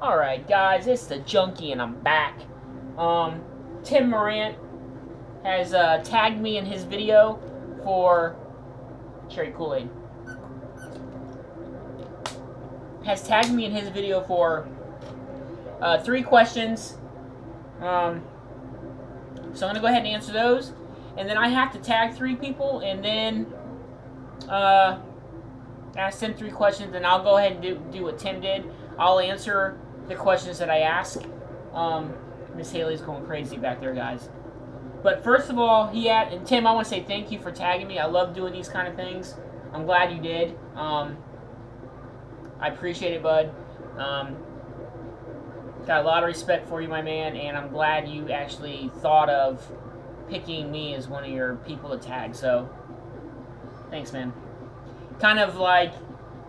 Alright guys, it's the Junkie and I'm back. Tim Morant has tagged me in his video for Cherry Kool-Aid. Has tagged me in his video for 3 questions. So I'm gonna go ahead and answer those, and then I have to tag 3 people, and then ask them 3 questions, and I'll go ahead and do what Tim did. I'll answer the questions that I ask. Miss Haley's going crazy back there, guys. But first of all, and Tim, I want to say thank you for tagging me. I love doing these kind of things. I'm glad you did. I appreciate it, bud. Got a lot of respect for you, my man, and I'm glad you actually thought of picking me as one of your people to tag. So, thanks, man. Kind of like,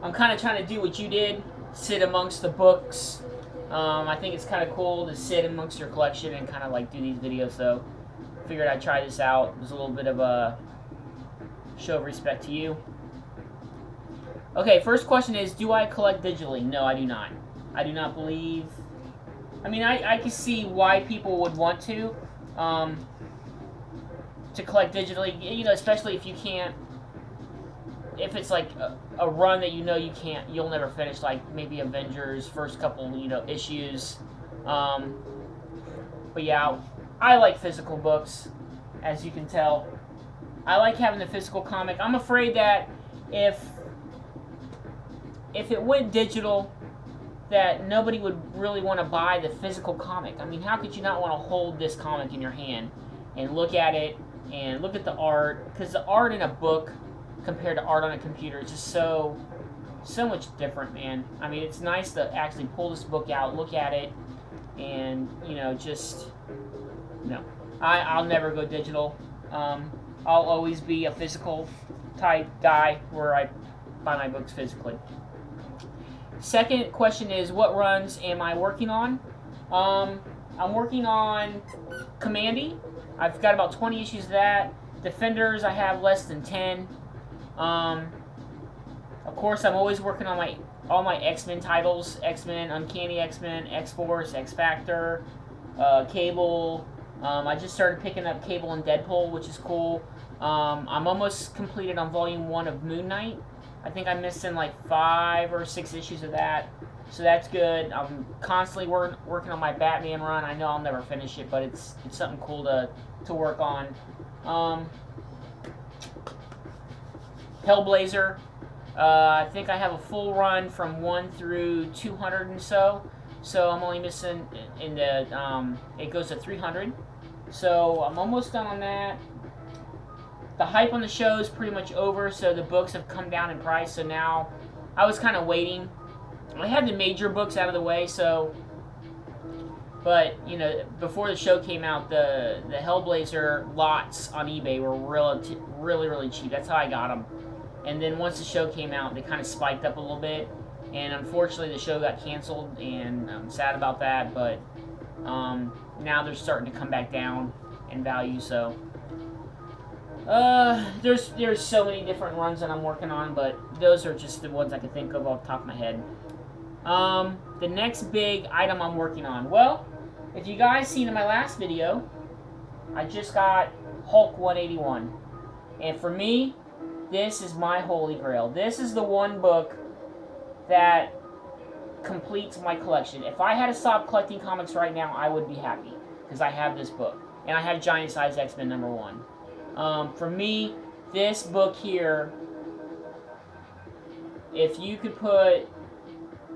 I'm kind of trying to do what you did, sit amongst the books. I think it's kind of cool to sit amongst your collection and kind of like do these videos, so figured I'd try this out. It was a little bit of a show of respect to you. Okay, first question is, do I collect digitally? No, I do not. I do not believe... I mean, I can see why people would want to collect digitally, you know, especially if you can't... If it's like a run that you know you'll never finish, like maybe Avengers first couple, you know, issues. But yeah, I like physical books, as you can tell. I like having the physical comic. I'm afraid that if it went digital, that nobody would really want to buy the physical comic. I mean, how could you not want to hold this comic in your hand and look at it and look at the art? Because the art in a book compared to art on a computer is just so much different, man. I mean, it's nice to actually pull this book out, look at it, and, you know, just, no. I'll never go digital. I'll always be a physical type guy where I buy my books physically. Second question is, what runs am I working on? I'm working on Commandy. I've got about 20 issues of that. Defenders, I have less than 10. Of course, I'm always working on all my X-Men titles. X-Men, Uncanny X-Men, X-Force, X-Factor, Cable. I just started picking up Cable and Deadpool, which is cool. I'm almost completed on Volume 1 of Moon Knight. I think I'm missing like 5 or 6 issues of that. So that's good. I'm constantly working on my Batman run. I know I'll never finish it, but it's something cool to work on. Hellblazer. I think I have a full run from 1 through 200 and so. So I'm only missing in the it goes to 300. So I'm almost done on that. The hype on the show is pretty much over, so the books have come down in price. So now I was kind of waiting. I had the major books out of the way, so. But, you know, before the show came out, the Hellblazer lots on eBay were really cheap. That's how I got them. And then once the show came out, they kind of spiked up a little bit. And unfortunately, the show got canceled, and I'm sad about that. But now they're starting to come back down in value. So there's so many different runs that I'm working on, but those are just the ones I can think of off the top of my head. The next big item I'm working on. Well, if you guys seen in my last video, I just got Hulk 181. And for me, this is my holy grail. This is the one book that completes my collection. If I had to stop collecting comics right now, I would be happy, because I have this book. And I have Giant Size X-Men #1. For me, this book here, if you could put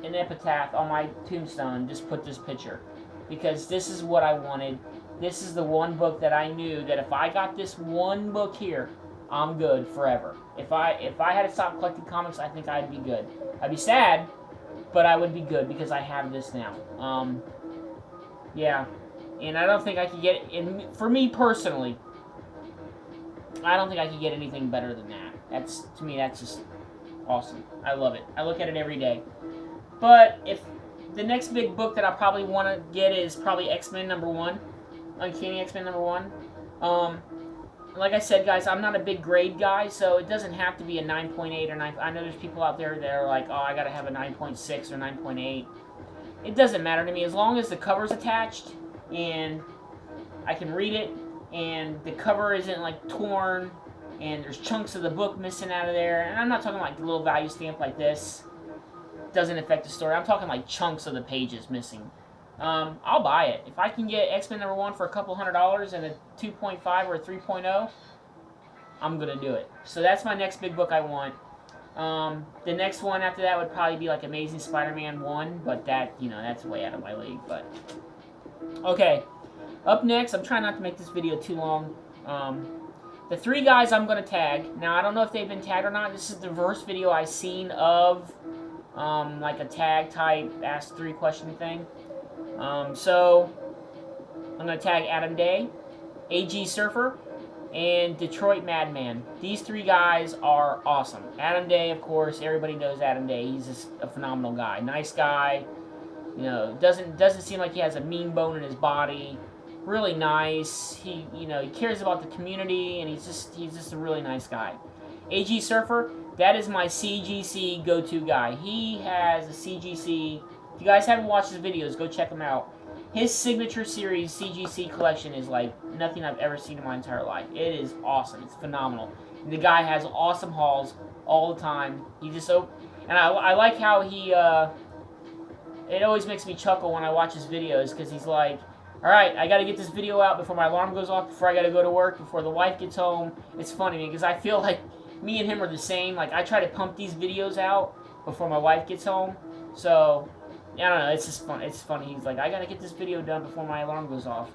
an epitaph on my tombstone, just put this picture. Because this is what I wanted. This is the one book that I knew that if I got this one book here, I'm good forever. If I had to stop collecting comics, I think I'd be good. I'd be sad, but I would be good because I have this now. Yeah. And I don't think I could get, for me personally, I don't think I could get anything better than that. To me, that's just awesome. I love it. I look at it every day. But if the next big book that I probably want to get is probably X-Men #1, Uncanny X-Men #1. Like I said, guys, I'm not a big grade guy, so it doesn't have to be a 9.8 or 9. I know there's people out there that are like, oh, I gotta have a 9.6 or 9.8. it doesn't matter to me as long as the cover's attached and I can read it and the cover isn't like torn and there's chunks of the book missing out of there. And I'm not talking like a little value stamp like this. Doesn't affect the story. I'm talking like chunks of the pages missing. I'll buy it. If I can get X-Men #1 for a couple $100 and a 2.5 or a 3.0, I'm going to do it. So that's my next big book I want. The next one after that would probably be like Amazing Spider-Man 1, but that, you know, that's way out of my league. But okay, up next, I'm trying not to make this video too long. The 3 guys I'm going to tag. Now, I don't know if they've been tagged or not. This is the first video I've seen of like a tag type ask 3 question thing. So I'm going to tag Adam Day, AG Surfer, and Detroit Madman. These 3 guys are awesome. Adam Day, of course, everybody knows Adam Day. He's just a phenomenal guy. Nice guy. You know, doesn't seem like he has a mean bone in his body. Really nice. He, you know, he cares about the community, and he's just a really nice guy. AG Surfer, that is my CGC go-to guy. He has a CGC. If you guys haven't watched his videos, go check him out. His signature series CGC collection is like nothing I've ever seen in my entire life. It is awesome. It's phenomenal. The guy has awesome hauls all the time. He just and I like how he. It always makes me chuckle when I watch his videos because he's like, all right, I got to get this video out before my alarm goes off, before I got to go to work, before the wife gets home. It's funny because I feel like me and him are the same. Like I try to pump these videos out before my wife gets home. So I don't know, it's just fun. It's funny. He's like, I gotta get this video done before my alarm goes off,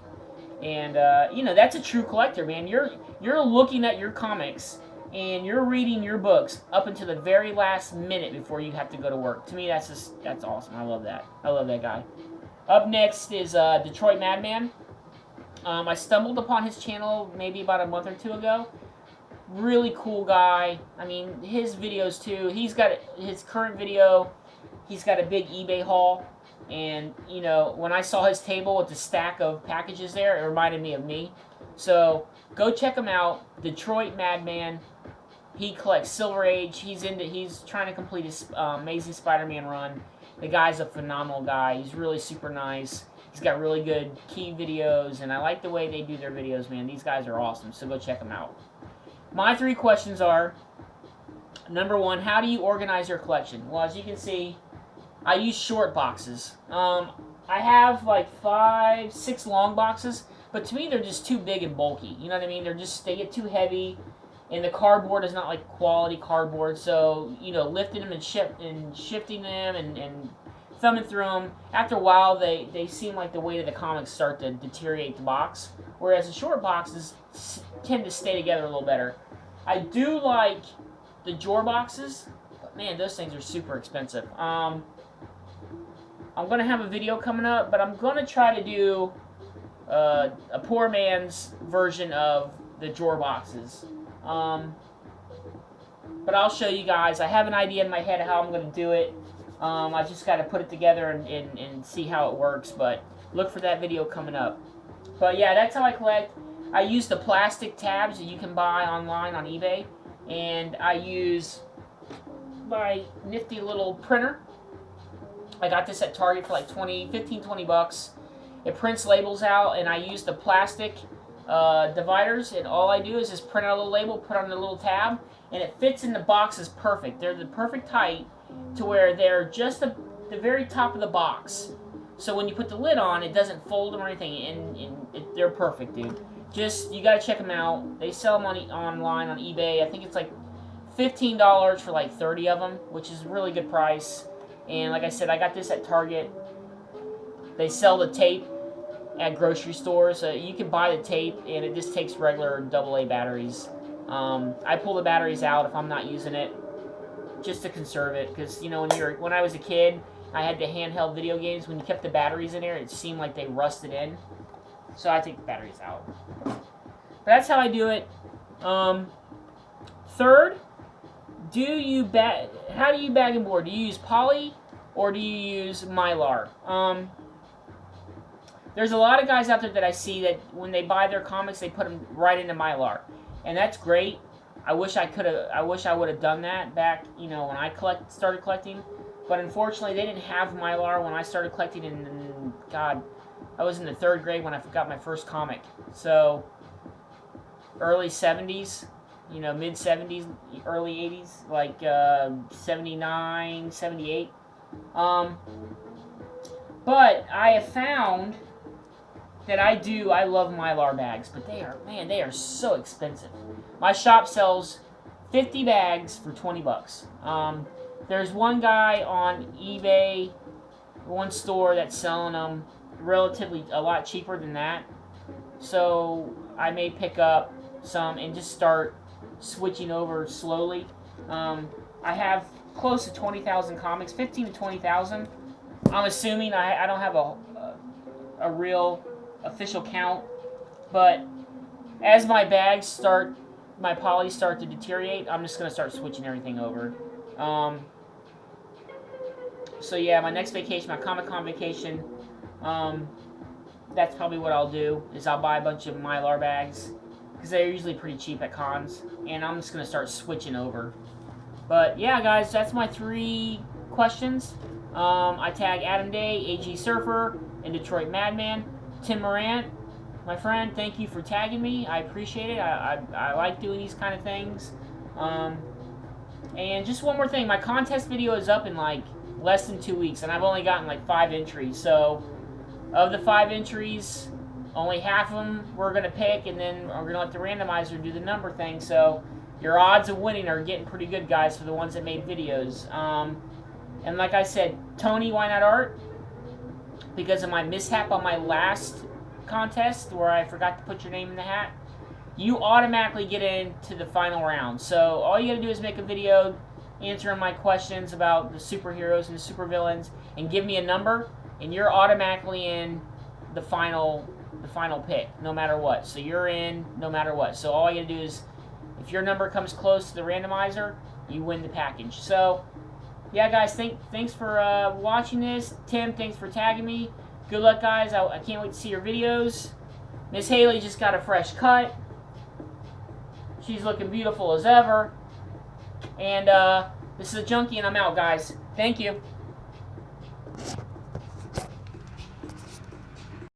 and you know, that's a true collector, man. You're looking at your comics and you're reading your books up until the very last minute before you have to go to work. To me, that's awesome. I love that. I love that guy. Up next is Detroit Madman. I stumbled upon his channel maybe about a month or 2 ago. Really cool guy. I mean, his videos too. He's got his current video. He's got a big eBay haul, and, you know, when I saw his table with the stack of packages there, it reminded me of me. So, go check him out, Detroit Madman. He collects Silver Age. He's trying to complete his Amazing Spider-Man run. The guy's a phenomenal guy. He's really super nice. He's got really good key videos, and I like the way they do their videos, man. These guys are awesome, so go check them out. My 3 questions are, number 1, how do you organize your collection? Well, as you can see, I use short boxes. I have like 5, 6 long boxes, but to me they're just too big and bulky. You know what I mean? They get too heavy, and the cardboard is not like quality cardboard. So, you know, lifting them and shifting them and thumbing through them, after a while they seem like the weight of the comics start to deteriorate the box. Whereas the short boxes tend to stay together a little better. I do like the drawer boxes, but man, those things are super expensive. I'm going to have a video coming up, but I'm going to try to do a poor man's version of the drawer boxes. But I'll show you guys. I have an idea in my head of how I'm going to do it. I just got to put it together and see how it works, but look for that video coming up. But yeah, that's how I collect. I use the plastic tabs that you can buy online on eBay, and I use my nifty little printer. I got this at Target for like 15, 20 bucks. It prints labels out, and I use the plastic dividers, and all I do is just print out a little label, put on the little tab, and it fits in the boxes perfect. They're the perfect height to where they're just the very top of the box. So when you put the lid on, it doesn't fold them or anything, and they're perfect, dude. Just, you gotta check them out. They sell them online on eBay. I think it's like $15 for like 30 of them, which is a really good price. And like I said, I got this at Target. They sell the tape at grocery stores. So you can buy the tape, and it just takes regular AA batteries. I pull the batteries out if I'm not using it, just to conserve it. Because, you know, when I was a kid, I had the handheld video games. When you kept the batteries in there, it seemed like they rusted in. So I take the batteries out. But that's how I do it. Third, how do you bag and board? Do you use poly or do you use Mylar? There's a lot of guys out there that I see that when they buy their comics, they put them right into Mylar, and that's great. I wish I would have done that back, you know, when I started collecting. But unfortunately, they didn't have Mylar when I started collecting in, God, I was in the 3rd grade when I got my first comic. So, early 70s, you know, mid 70s, early 80s, like 79, 78. But I have found that I love Mylar bags, but they are so expensive. My shop sells 50 bags for 20 bucks. There's one guy on eBay, one store that's selling them relatively a lot cheaper than that. So I may pick up some and just start switching over slowly. I have close to 20,000 comics, 15 to 20,000. I'm assuming I don't have a real official count, but as my bags start, my polys start to deteriorate, I'm just going to start switching everything over. So yeah, my next vacation, my Comic-Con vacation, that's probably what I'll do, is I'll buy a bunch of Mylar bags, because they're usually pretty cheap at cons, and I'm just going to start switching over. But yeah, guys, that's my 3 questions. I tag Adam Day, AG Surfer, and Detroit Madman. Tim Morant, my friend, thank you for tagging me. I appreciate it. I like doing these kind of things. And just one more thing, my contest video is up in like less than 2 weeks, and I've only gotten like 5 entries. So of the 5 entries, only half of them we're going to pick, and then we're going to let the randomizer do the number thing. So your odds of winning are getting pretty good, guys, for the ones that made videos. And like I said, Tony, Why Not Art, because of my mishap on my last contest where I forgot to put your name in the hat, you automatically get into the final round. So all you gotta do is make a video answering my questions about the superheroes and the supervillains and give me a number, and you're automatically in the final pick, no matter what. So you're in no matter what. So all you gotta do is, if your number comes close to the randomizer, you win the package. So yeah, guys, thanks for watching this. Tim, thanks for tagging me. Good luck, guys. I can't wait to see your videos. Miss Haley just got a fresh cut. She's looking beautiful as ever. And this is a Junkie, and I'm out, guys. Thank you.